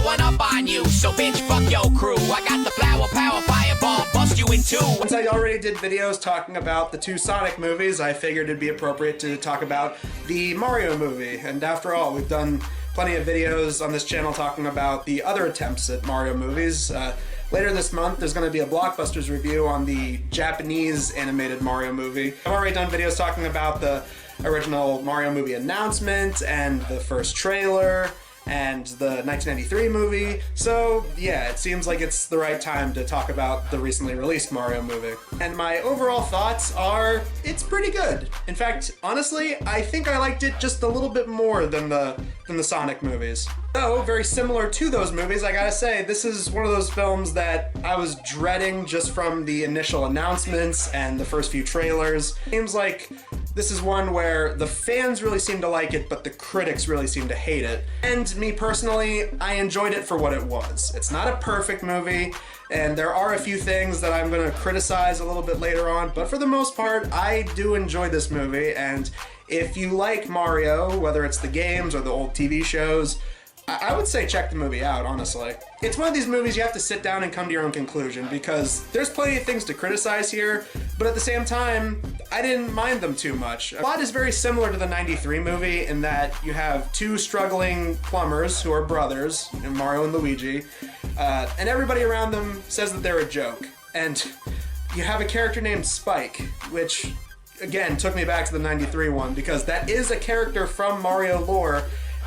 one up on you. So bitch, fuck your crew. I got the flower power fireball, bust you in two. Since I already did videos talking about the two Sonic movies, I figured it'd be appropriate to talk about the Mario movie. And after all, we've done plenty of videos on this channel talking about the other attempts at Mario movies. Later this month, there's going to be a Blockbusters review on the Japanese animated Mario movie. I've already done videos talking about the original Mario movie announcement and the first trailer and the 1993 movie. So yeah, it seems like it's the right time to talk about the recently released Mario movie. And my overall thoughts are, it's pretty good. In fact, honestly, I think I liked it just a little bit more than the Sonic movies. Though, very similar to those movies, I gotta say, this is one of those films that I was dreading just from the initial announcements and the first few trailers. Seems like this is one where the fans really seem to like it, but the critics really seem to hate it. And me personally, I enjoyed it for what it was. It's not a perfect movie, and there are a few things that I'm gonna criticize a little bit later on, but for the most part, I do enjoy this movie, and if you like Mario, whether it's the games or the old TV shows, I would say check the movie out, honestly. It's one of these movies you have to sit down and come to your own conclusion, because there's plenty of things to criticize here, but at the same time, I didn't mind them too much. The plot is very similar to the 93 movie in that you have two struggling plumbers who are brothers, Mario and Luigi, and everybody around them says that they're a joke. And you have a character named Spike, which, again, took me back to the 93 one, because that is a character from Mario lore,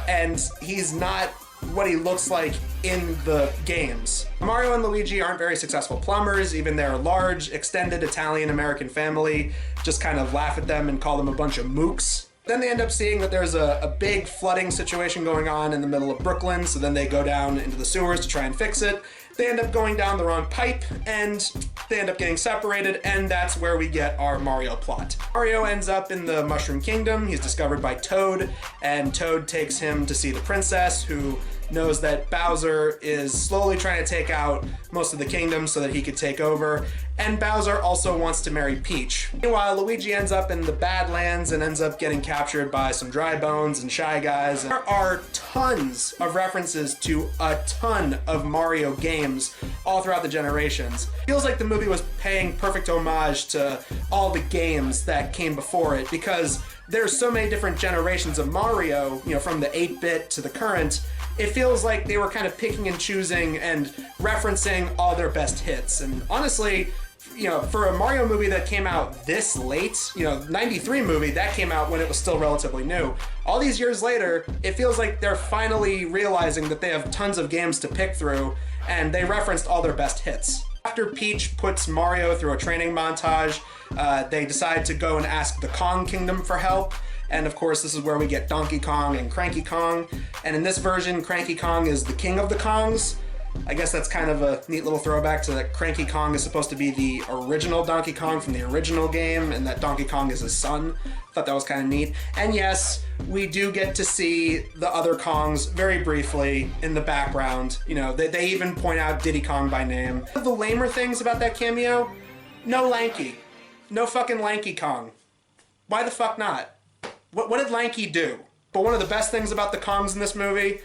and he's not what he looks like in the games. Mario and Luigi aren't very successful plumbers, even their large, extended Italian-American family just kind of laugh at them and call them a bunch of mooks. Then they end up seeing that there's a big flooding situation going on in the middle of Brooklyn, so then they go down into the sewers to try and fix it. They end up going down the wrong pipe, and they end up getting separated, and that's where we get our Mario plot. Mario ends up in the Mushroom Kingdom. He's discovered by Toad, and Toad takes him to see the princess, who knows that Bowser is slowly trying to take out most of the kingdom so that he could take over, and Bowser also wants to marry Peach. Meanwhile, Luigi ends up in the Badlands and ends up getting captured by some dry bones and Shy Guys. There are tons of references to a ton of Mario games all throughout the generations. Feels like the movie was paying perfect homage to all the games that came before it, because there's so many different generations of Mario, you know, from the 8-bit to the current. It feels like they were kind of picking and choosing and referencing all their best hits. And honestly, you know, for a Mario movie that came out this late, you know, 93 movie, that came out when it was still relatively new. All these years later, it feels like they're finally realizing that they have tons of games to pick through, and they referenced all their best hits. After Peach puts Mario through a training montage, they decide to go and ask the Kong Kingdom for help. And of course, this is where we get Donkey Kong and Cranky Kong. And in this version, Cranky Kong is the king of the Kongs. I guess that's kind of a neat little throwback to that Cranky Kong is supposed to be the original Donkey Kong from the original game, and that Donkey Kong is his son. Thought that was kind of neat. And yes, we do get to see the other Kongs very briefly in the background. You know, they even point out Diddy Kong by name. One of the lamer things about that cameo, no Lanky. No fucking Lanky Kong. Why the fuck not? What did Lanky do? But one of the best things about the Kongs in this movie,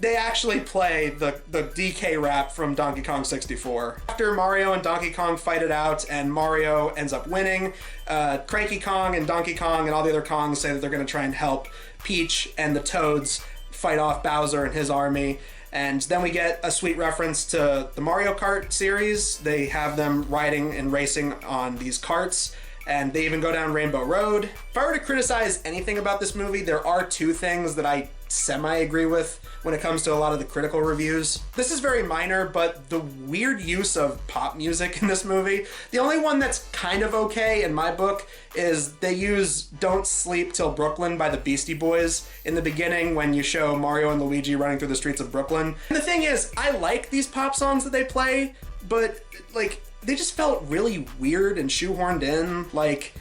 they actually play the DK rap from Donkey Kong 64. After Mario and Donkey Kong fight it out and Mario ends up winning, Cranky Kong and Donkey Kong and all the other Kongs say that they're going to try and help Peach and the Toads fight off Bowser and his army. And then we get a sweet reference to the Mario Kart series. They have them riding and racing on these karts, and they even go down Rainbow Road. If I were to criticize anything about this movie, there are two things that I semi-agree with when it comes to a lot of the critical reviews. This is very minor, but the weird use of pop music in this movie, the only one that's kind of okay in my book is they use Don't Sleep Till Brooklyn by the Beastie Boys in the beginning when you show Mario and Luigi running through the streets of Brooklyn. And the thing is, I like these pop songs that they play, but like, they just felt really weird and shoehorned in. Like,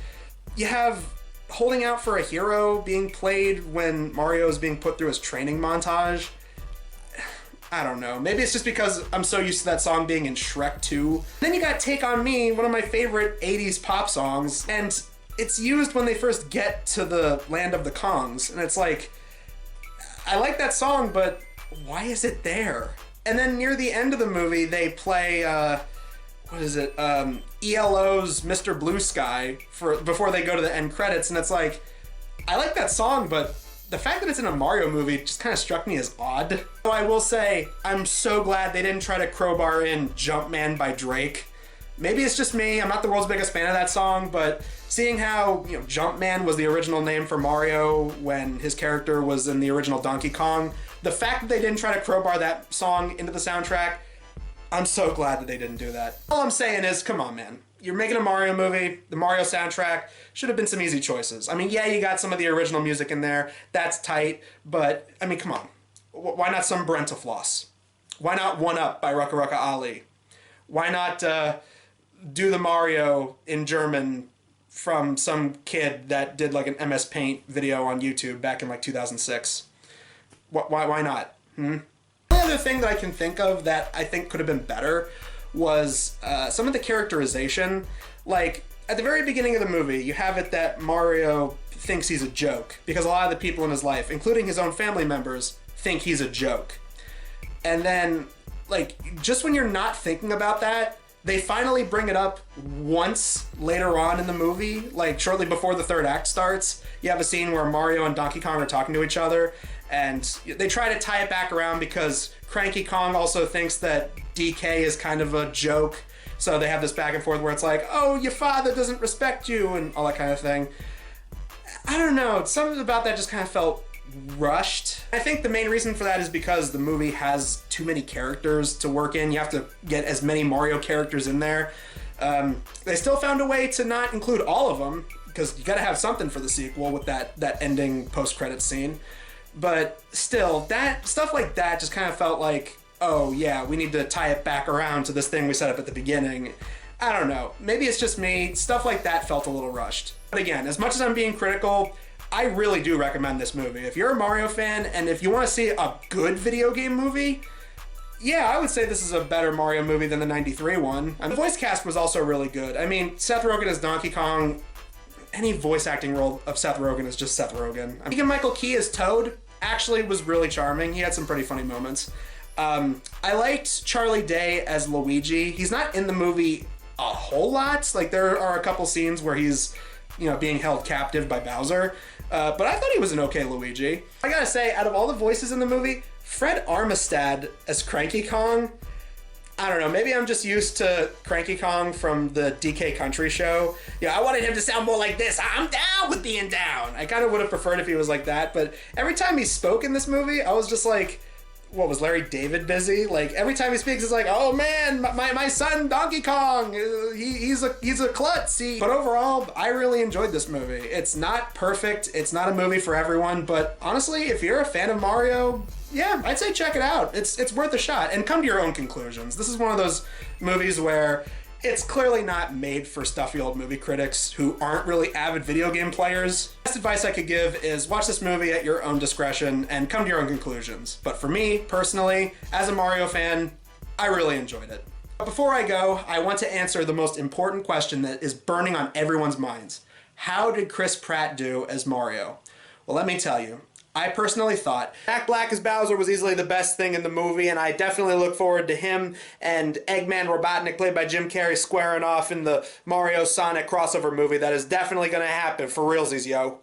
you have Holding Out for a Hero being played when Mario is being put through his training montage. I don't know. Maybe it's just because I'm so used to that song being in Shrek 2. Then you got Take On Me, one of my favorite 80s pop songs, and it's used when they first get to the land of the Kongs. And it's like, I like that song, but why is it there? And then near the end of the movie, they play, what is it, ELO's Mr. Blue Sky before they go to the end credits, and it's like, I like that song, but the fact that it's in a Mario movie just kind of struck me as odd. So I will say, I'm so glad they didn't try to crowbar in Jumpman by Drake. Maybe it's just me, I'm not the world's biggest fan of that song, but seeing how, Jumpman was the original name for Mario when his character was in the original Donkey Kong, the fact that they didn't try to crowbar that song into the soundtrack, I'm so glad that they didn't do that. All I'm saying is, come on, man. You're making a Mario movie, the Mario soundtrack should have been some easy choices. I mean, yeah, you got some of the original music in there, that's tight, but, I mean, come on. Why not some Brentafloss? Why not One Up by Rucka Rucka Ali? Why not do the Mario in German from some kid that did like an MS Paint video on YouTube back in like 2006? Why not? The other thing that I can think of that I think could have been better was some of the characterization. Like, at the very beginning of the movie, you have it that Mario thinks he's a joke, because a lot of the people in his life, including his own family members, think he's a joke. And then, like, just when you're not thinking about that, they finally bring it up once later on in the movie, like shortly before the third act starts. You have a scene where Mario and Donkey Kong are talking to each other, and they try to tie it back around because Cranky Kong also thinks that DK is kind of a joke. So they have this back and forth where it's like, oh, your father doesn't respect you, and all that kind of thing. I don't know, something about that just kind of felt rushed. I think the main reason for that is because the movie has too many characters to work in. You have to get as many Mario characters in there. They still found a way to not include all of them, because you gotta have something for the sequel with that ending post-credits scene. But still, that stuff like that just kind of felt like, oh yeah, we need to tie it back around to this thing we set up at the beginning. I don't know, maybe it's just me. Stuff like that felt a little rushed. But again, as much as I'm being critical, I really do recommend this movie. If you're a Mario fan and if you want to see a good video game movie, yeah, I would say this is a better Mario movie than the '93 one. And the voice cast was also really good. I mean, Seth Rogen as Donkey Kong, any voice acting role of Seth Rogen is just Seth Rogen. Keegan-Michael Key as Toad actually was really charming. He had some pretty funny moments. I liked Charlie Day as Luigi. He's not in the movie a whole lot. Like, there are a couple scenes where he's, being held captive by Bowser. But I thought he was an okay Luigi. I gotta say, out of all the voices in the movie, Fred Armistad as Cranky Kong, I don't know, maybe I'm just used to Cranky Kong from the DK Country show. I wanted him to sound more like this. I'm down with being down. I kind of would have preferred if he was like that, but every time he spoke in this movie, I was just like, what, was Larry David busy? Like, every time he speaks, it's like, oh man, my son Donkey Kong, he's a klutz. But overall, I really enjoyed this movie. It's not perfect, it's not a movie for everyone, but honestly, if you're a fan of Mario, yeah, I'd say check it out. It's worth a shot, and come to your own conclusions. This is one of those movies where it's clearly not made for stuffy old movie critics who aren't really avid video game players. The best advice I could give is watch this movie at your own discretion and come to your own conclusions. But for me, personally, as a Mario fan, I really enjoyed it. But before I go, I want to answer the most important question that is burning on everyone's minds. How did Chris Pratt do as Mario? Well, let me tell you. I personally thought Jack Black as Bowser was easily the best thing in the movie, and I definitely look forward to him and Eggman Robotnik, played by Jim Carrey, squaring off in the Mario Sonic crossover movie that is definitely going to happen for realsies, yo.